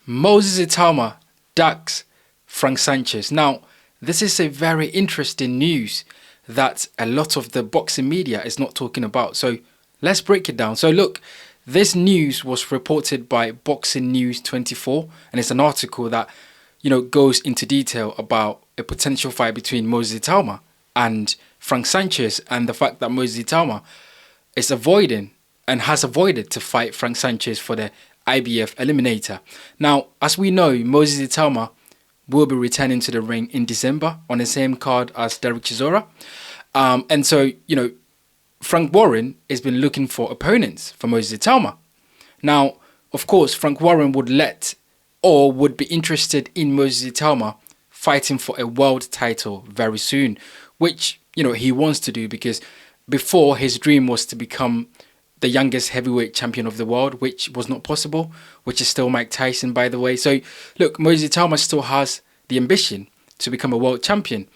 Moses Itauma DUCKS Frank Sanchez. Now, this is a very interesting news that a lot of the boxing media is not talking about. So let's break it down. So look, this news was reported by Boxing News 24, and it's an article that, goes into detail about a potential fight between Moses Itauma and Frank Sanchez, and the fact that Moses Itauma is avoiding and has avoided to fight Frank Sanchez for the IBF Eliminator. Now, as we know, Moses Itauma will be returning to the ring in December on the same card as Derek Chisora. And so, Frank Warren has been looking for opponents for Moses Itauma. Now, of course, Frank Warren would be interested in Moses Itauma fighting for a world title very soon, which, he wants to do, because before, his dream was to become the youngest heavyweight champion of the world, which was not possible, which is still Mike Tyson, by the way. So, look, Moses Itauma still has the ambition to become a world champion.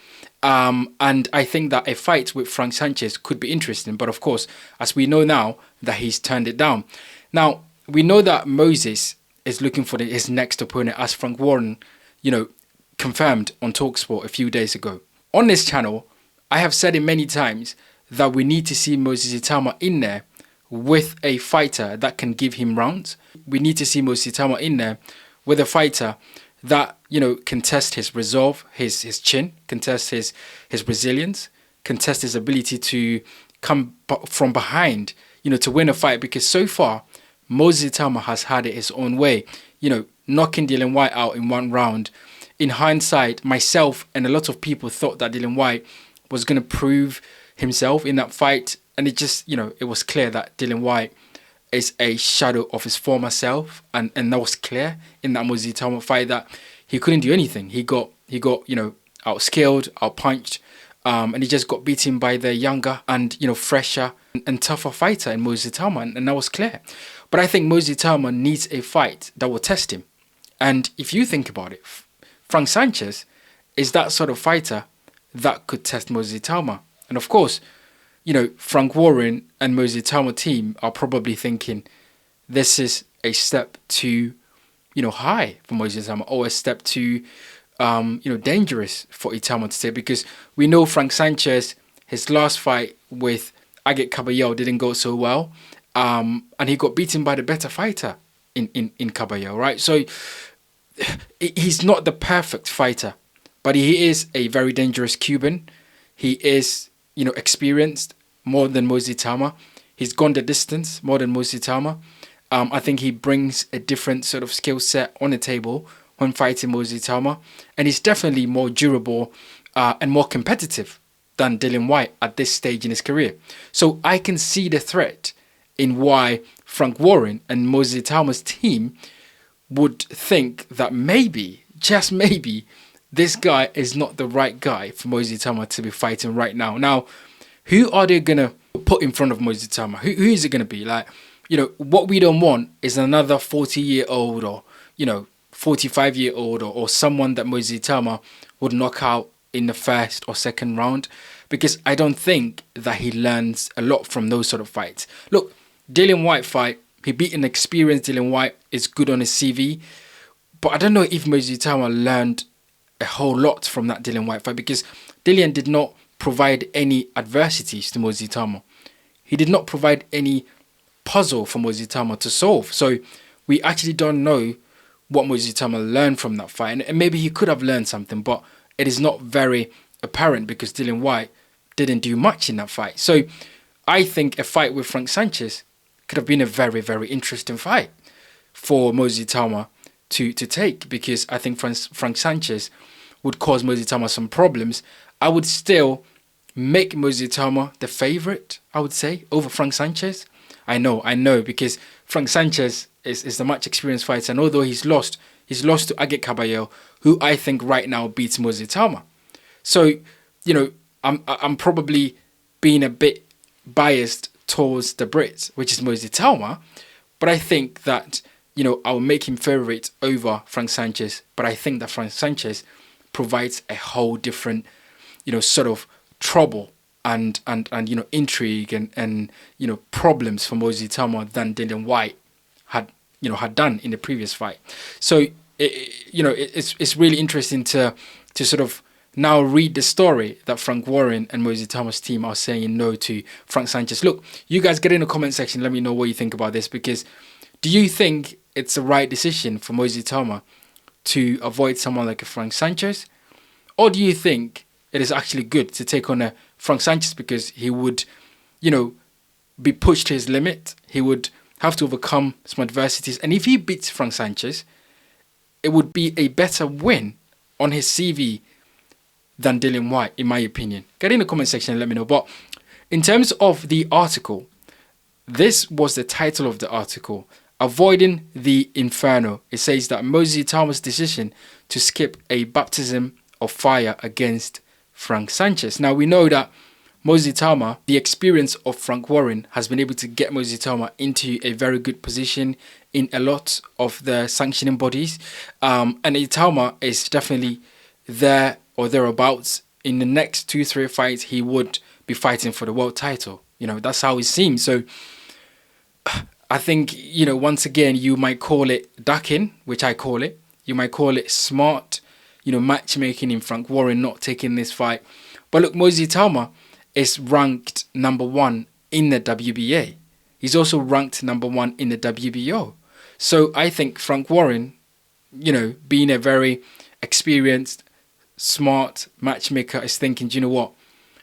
And I think that a fight with Frank Sanchez could be interesting. But of course, as we know now, that he's turned it down. Now, we know that Moses is looking for his next opponent, as Frank Warren, confirmed on TalkSport a few days ago. On this channel, I have said it many times that we need to see Moses Itauma in there with a fighter that can give him rounds. We need to see Moses Itauma in there with a fighter that, can test his resolve, his chin, can test his resilience, can test his ability to come from behind, to win a fight. Because so far, Moses Itauma has had it his own way, knocking Dillian Whyte out in one round. In hindsight, myself and a lot of people thought that Dillian Whyte was going to prove himself in that fight. And it just, it was clear that Dillian Whyte is a shadow of his former self. And that was clear in that Moses Itauma fight, that he couldn't do anything. He got outskilled, outpunched, and he just got beaten by the younger and, fresher and tougher fighter in Moses Itauma. And that was clear. But I think Moses Itauma needs a fight that will test him. And if you think about it, Frank Sanchez is that sort of fighter that could test Moses Itauma. And of course, Frank Warren and Moses Itauma team are probably thinking this is a step too, high for Moses Itauma, or a step too, dangerous for Itauma to take, because we know Frank Sanchez, his last fight with Agit Caballero didn't go so well, and he got beaten by the better fighter in Caballero, right? So he's not the perfect fighter, but he is a very dangerous Cuban. He is, experienced more than Moses Itauma. He's gone the distance more than Moses Itauma. I think he brings a different sort of skill set on the table when fighting Moses Itauma. And he's definitely more durable and more competitive than Dillian Whyte at this stage in his career. So I can see the threat in why Frank Warren and Moses Itauma's team would think that maybe, just maybe, this guy is not the right guy for Moses Itauma to be fighting right now. Now, who are they going to put in front of Moses Itauma? Who is it going to be? Like, what we don't want is another 40-year-old or, 45-year-old or someone that Moses Itauma would knock out in the first or second round, because I don't think that he learns a lot from those sort of fights. Look, Dillian Whyte fight, he beat an experienced Dillian Whyte, is good on his CV, but I don't know if Moses Itauma learned a whole lot from that Dillian Whyte fight, because Dillian did not provide any adversities to Moses Itauma. He did not provide any puzzle for Moses Itauma to solve. So we actually don't know what Moses Itauma learned from that fight. And maybe he could have learned something, but it is not very apparent, because Dillian Whyte didn't do much in that fight. So I think a fight with Frank Sanchez could have been a very, very interesting fight for Moses Itauma to take, because I think Frank Sanchez would cause Moses Itauma some problems. I would still make Moses Itauma the favorite, I would say, over Frank Sanchez. I know, because Frank Sanchez is the much experienced fighter, and although he's lost to Agit Caballero, who I think right now beats Moses Itauma. So, I'm probably being a bit biased towards the Brits, which is Moses Itauma, but I think that, I'll make him favorite over Frank Sanchez, but I think that Frank Sanchez provides a whole different, sort of trouble and intrigue and problems for Moses Itauma than Dillian Whyte had, had done in the previous fight. So it's really interesting to sort of now read the story that Frank Warren and Moses Itauma's team are saying no to Frank Sanchez. Look, you guys get in the comment section. Let me know what you think about this, because do you think it's the right decision for Moses Itauma to avoid someone like a Frank Sanchez? Or do you think it is actually good to take on a Frank Sanchez because he would, be pushed to his limit? He would have to overcome some adversities. And if he beats Frank Sanchez, it would be a better win on his CV than Dillian Whyte, in my opinion. Get in the comment section and let me know. But in terms of the article, this was the title of the article: Avoiding the Inferno. It says that Moses Itauma's decision to skip a baptism of fire against Frank Sanchez. Now, we know that Moses Itauma, the experience of Frank Warren, has been able to get Moses Itauma into a very good position in a lot of the sanctioning bodies. And Itauma is definitely there or thereabouts. In the next 2-3 fights, he would be fighting for the world title. That's how it seems. So I think, once again, you might call it ducking, which I call it. You might call it smart, matchmaking in Frank Warren not taking this fight. But look, Moses Itauma is ranked #1 in the WBA. He's also ranked #1 in the WBO. So I think Frank Warren, being a very experienced, smart matchmaker, is thinking, do you know what?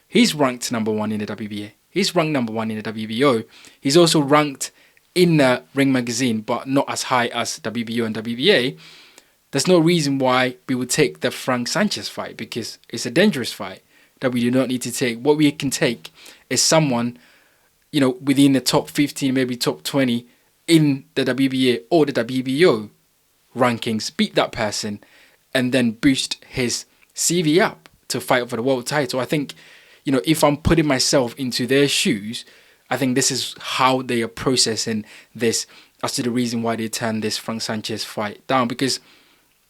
He's ranked #1 in the WBA. He's ranked #1 in the WBO. He's also ranked in the Ring Magazine, but not as high as WBO and WBA. There's no reason why we would take the Frank Sanchez fight, because it's a dangerous fight that we do not need to take. What we can take is someone, within the top 15, maybe top 20 in the WBA or the WBO rankings, beat that person, and then boost his CV up to fight for the world title. I think, if I'm putting myself into their shoes, I think this is how they are processing this as to the reason why they turned this Frank Sanchez fight down. Because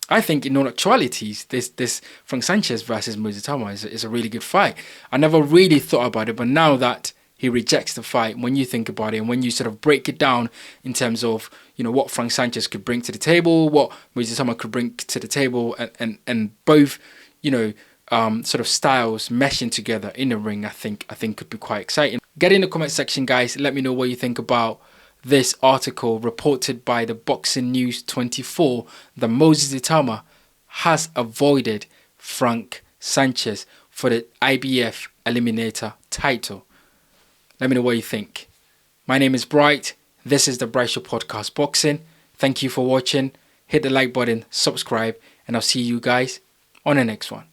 I think in all actualities, this Frank Sanchez versus Moses Itauma is a really good fight. I never really thought about it, but now that he rejects the fight, when you think about it and when you sort of break it down in terms of, what Frank Sanchez could bring to the table, what Moses Itauma could bring to the table, and both, sort of styles meshing together in the ring, I think could be quite exciting. Get in the comment section, guys. Let me know what you think about this article reported by the Boxing News 24 that Moses Itauma has avoided Frank Sanchez for the IBF Eliminator title. Let me know what you think. My name is Bright. This is the Bright Show Podcast Boxing. Thank you for watching. Hit the like button, subscribe, and I'll see you guys on the next one.